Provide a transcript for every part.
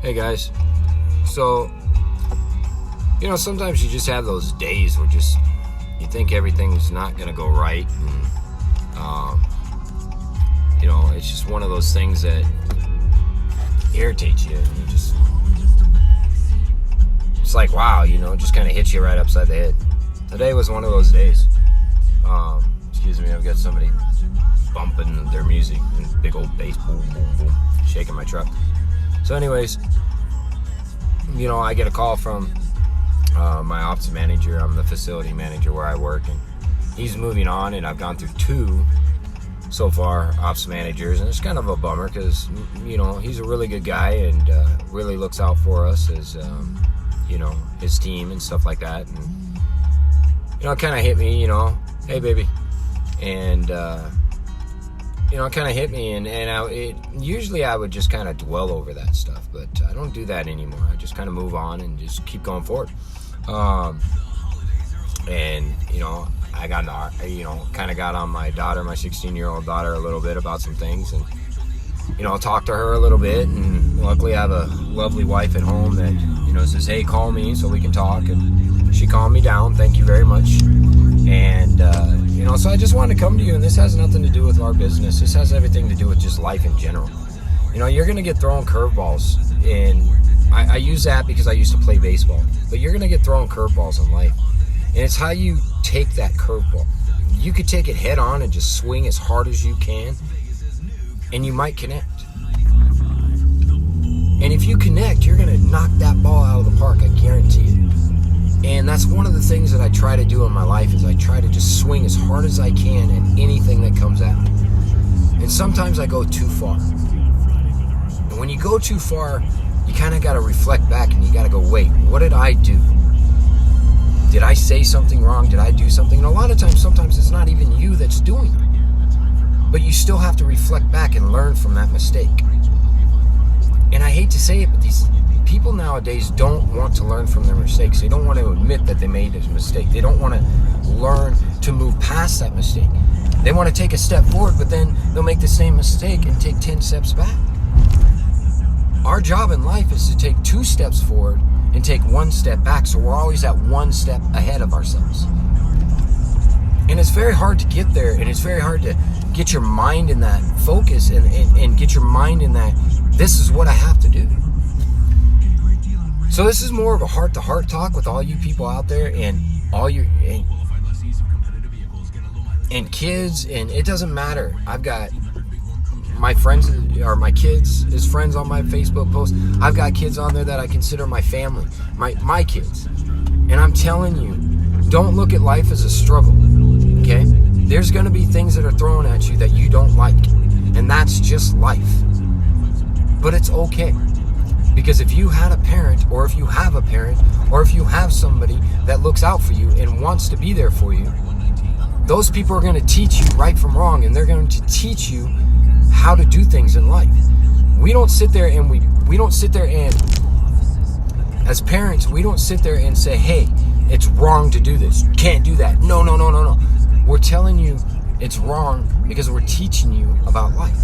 Hey guys. So, sometimes you just have those days where you think everything's not going to go right. And, it's just one of those things that irritates you. And it's like, wow, just kind of hits you right upside the head. Today was one of those days. Excuse me, I've got somebody bumping their music and big old bass, boom, boom, boom, shaking my truck. So anyways, I get a call from my ops manager. I'm the facility manager where I work, and he's moving on, and I've gone through 2 so far ops managers, and it's kind of a bummer because, he's a really good guy and really looks out for us as, his team and stuff like that. And, it kind of hit me, hey, baby. And, it kind of hit me, and usually I would just kind of dwell over that stuff, but I don't do that anymore. I just kind of move on and just keep going forward. I got on my daughter, my 16-year-old daughter, a little bit about some things, and, talked to her a little bit, and luckily I have a lovely wife at home that, says, hey, call me so we can talk, and she calmed me down. Thank you very much. And, so I just wanted to come to you, and this has nothing to do with our business. This has everything to do with just life in general. You're going to get thrown curveballs, and I use that because I used to play baseball, but you're going to get thrown curveballs in life, and it's how you take that curveball. You could take it head on and just swing as hard as you can, and you might connect. And if you connect, you're going to knock that ball out of the park, I guarantee it. And that's one of the things that I try to do in my life is I try to just swing as hard as I can at anything that comes at me. And sometimes I go too far. And when you go too far, you kind of got to reflect back and you got to go, wait, what did I do? Did I say something wrong? Did I do something? And a lot of times, sometimes it's not even you that's doing it. But you still have to reflect back and learn from that mistake. And I hate to say it, but these people nowadays don't want to learn from their mistakes. They don't want to admit that they made a mistake. They don't want to learn to move past that mistake. They want to take a step forward, but then they'll make the same mistake and take 10 steps back. Our job in life is to take 2 steps forward and take 1 step back, so we're always at 1 step ahead of ourselves. And it's very hard to get there, and it's very hard to get your mind in that focus and get your mind in that, this is what I have to do. So this is more of a heart-to-heart talk with all you people out there and all your and kids, and it doesn't matter. I've got my friends or my kids as friends on my Facebook post. I've got kids on there that I consider my family, my kids. And I'm telling you, don't look at life as a struggle, okay? There's going to be things that are thrown at you that you don't like, and that's just life. But it's okay. Because if you had a parent, or if you have a parent, or if you have somebody that looks out for you and wants to be there for you, those people are going to teach you right from wrong, and they're going to teach you how to do things in life. We don't sit there and as parents, we don't sit there and say, hey, it's wrong to do this. You can't do that. No. We're telling you it's wrong because we're teaching you about life.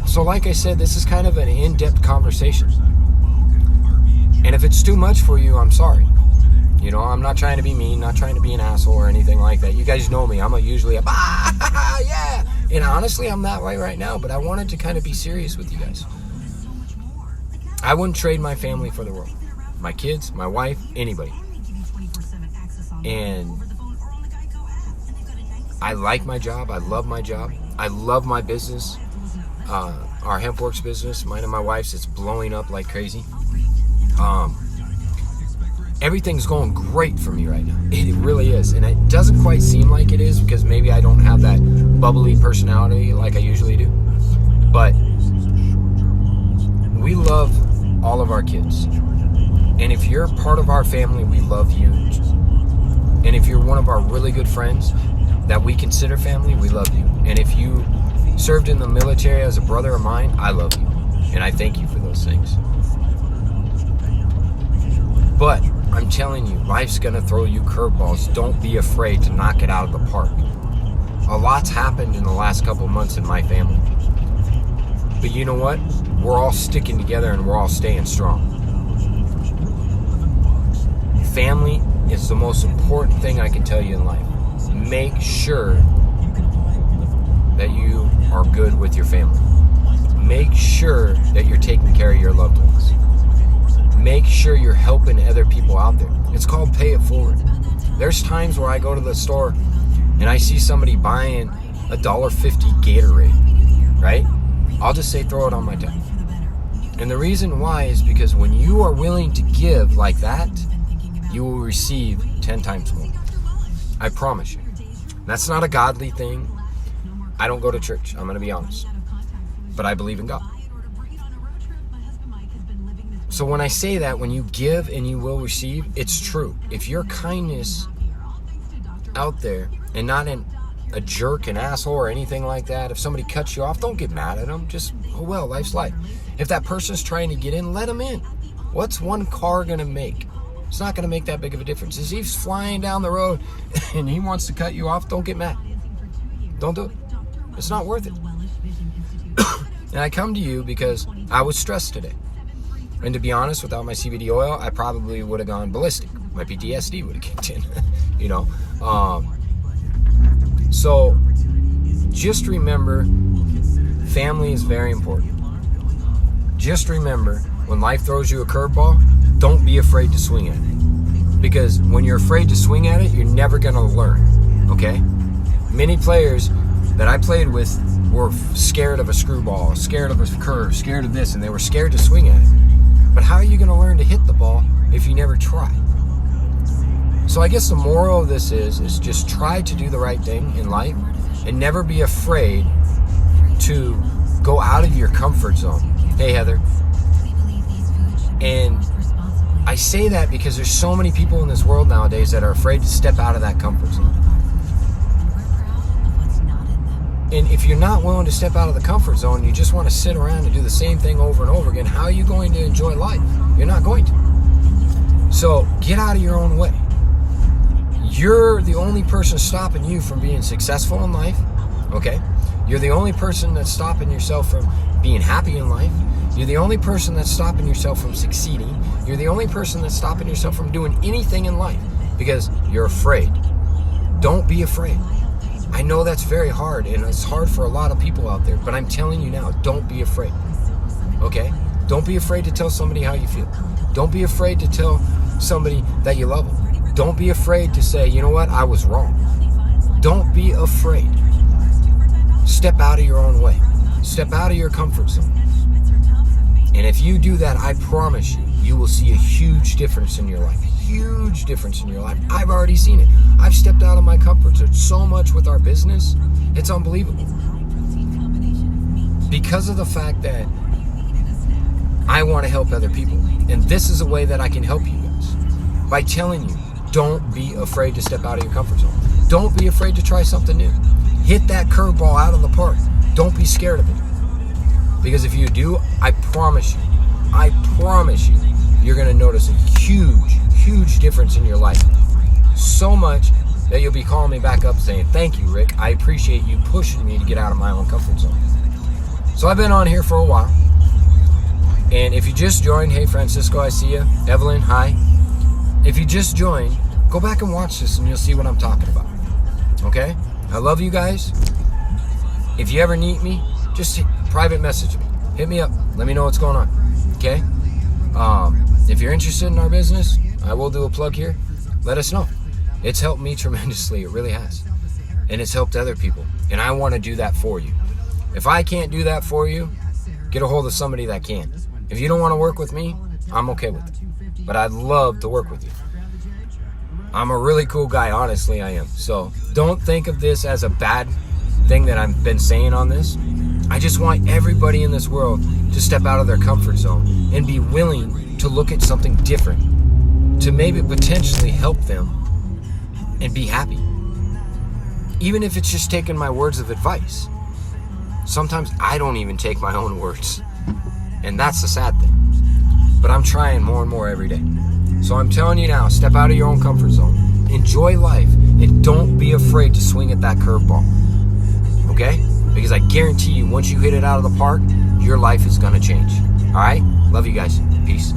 So like I said, this is kind of an in-depth conversation. And if it's too much for you, I'm sorry. I'm not trying to be mean, not trying to be an asshole or anything like that. You guys know me. I'm usually yeah. And honestly, I'm that way right now, but I wanted to kind of be serious with you guys. I wouldn't trade my family for the world. My kids, my wife, anybody. And I like my job. I love my job. I love my business. Our HempWorks business, mine and my wife's, it's blowing up like crazy. Everything's going great for me right now. It really is. And it doesn't quite seem like it is because maybe I don't have that bubbly personality like I usually do. But we love all of our kids. And if you're part of our family, we love you. And if you're one of our really good friends that we consider family, we love you. And if you served in the military as a brother of mine, I love you. And I thank you for those things. But I'm telling you, life's going to throw you curveballs. Don't be afraid to knock it out of the park. A lot's happened in the last couple months in my family. But you know what? We're all sticking together and we're all staying strong. Family is the most important thing I can tell you in life. Make sure that you are good with your family. Make sure that you're taking care of your loved ones. Make sure you're helping other people out there. It's called pay it forward. There's times where I go to the store and I see somebody buying a $1.50 Gatorade, right? I'll just say throw it on my tab. And the reason why is because when you are willing to give like that, you will receive 10 times more. I promise you. That's not a godly thing. I don't go to church, I'm going to be honest. But I believe in God. So when I say that, when you give and you will receive, it's true. If your kindness out there and not in a jerk, an asshole, or anything like that, if somebody cuts you off, don't get mad at them. Just, oh well, life's life. If that person's trying to get in, let them in. What's one car going to make? It's not going to make that big of a difference. If he's flying down the road and he wants to cut you off, don't get mad. Don't do it. It's not worth it. And I come to you because I was stressed today. And to be honest, without my CBD oil, I probably would have gone ballistic. My PTSD would have kicked in, you know. So just remember, family is very important. Just remember, when life throws you a curveball, don't be afraid to swing at it. Because when you're afraid to swing at it, you're never going to learn, okay? Many players that I played with were scared of a screwball, scared of a curve, scared of this, and they were scared to swing at it. But how are you going to learn to hit the ball if you never try? So I guess the moral of this is just try to do the right thing in life and never be afraid to go out of your comfort zone. Hey, Heather. And I say that because there's so many people in this world nowadays that are afraid to step out of that comfort zone. And if you're not willing to step out of the comfort zone, you just want to sit around and do the same thing over and over again, how are you going to enjoy life? You're not going to. So get out of your own way. You're the only person stopping you from being successful in life, okay? You're the only person that's stopping yourself from being happy in life. You're the only person that's stopping yourself from succeeding. You're the only person that's stopping yourself from doing anything in life because you're afraid. Don't be afraid. I know that's very hard, and it's hard for a lot of people out there, but I'm telling you now, don't be afraid, okay? Don't be afraid to tell somebody how you feel. Don't be afraid to tell somebody that you love them. Don't be afraid to say, you know what, I was wrong. Don't be afraid. Step out of your own way. Step out of your comfort zone. And if you do that, I promise you, you will see a huge difference in your life. Huge difference in your life. I've already seen it. I've stepped out of my comfort zone so much with our business. It's unbelievable. Because of the fact that I want to help other people. And this is a way that I can help you guys. By telling you, don't be afraid to step out of your comfort zone. Don't be afraid to try something new. Hit that curveball out of the park. Don't be scared of it. Because if you do, I promise you, you're going to notice a huge difference in your life. So much that you'll be calling me back up saying, thank you, Rick. I appreciate you pushing me to get out of my own comfort zone. So I've been on here for a while. And if you just joined, hey, Francisco, I see you. Evelyn, hi. If you just joined, go back and watch this and you'll see what I'm talking about. Okay? I love you guys. If you ever need me, just private message me. Hit me up. Let me know what's going on. Okay? If you're interested in our business, I will do a plug here. Let us know. It's helped me tremendously. It really has. And it's helped other people. And I want to do that for you. If I can't do that for you, get a hold of somebody that can. If you don't want to work with me, I'm okay with it. But I'd love to work with you. I'm a really cool guy, honestly I am. So don't think of this as a bad thing that I've been saying on this. I just want everybody in this world to step out of their comfort zone and be willing to look at something different to maybe potentially help them and be happy. Even if it's just taking my words of advice. Sometimes I don't even take my own words. And that's the sad thing. But I'm trying more and more every day. So I'm telling you now, step out of your own comfort zone. Enjoy life. And don't be afraid to swing at that curveball. Okay? Because I guarantee you, once you hit it out of the park, your life is going to change. All right? Love you guys. Peace.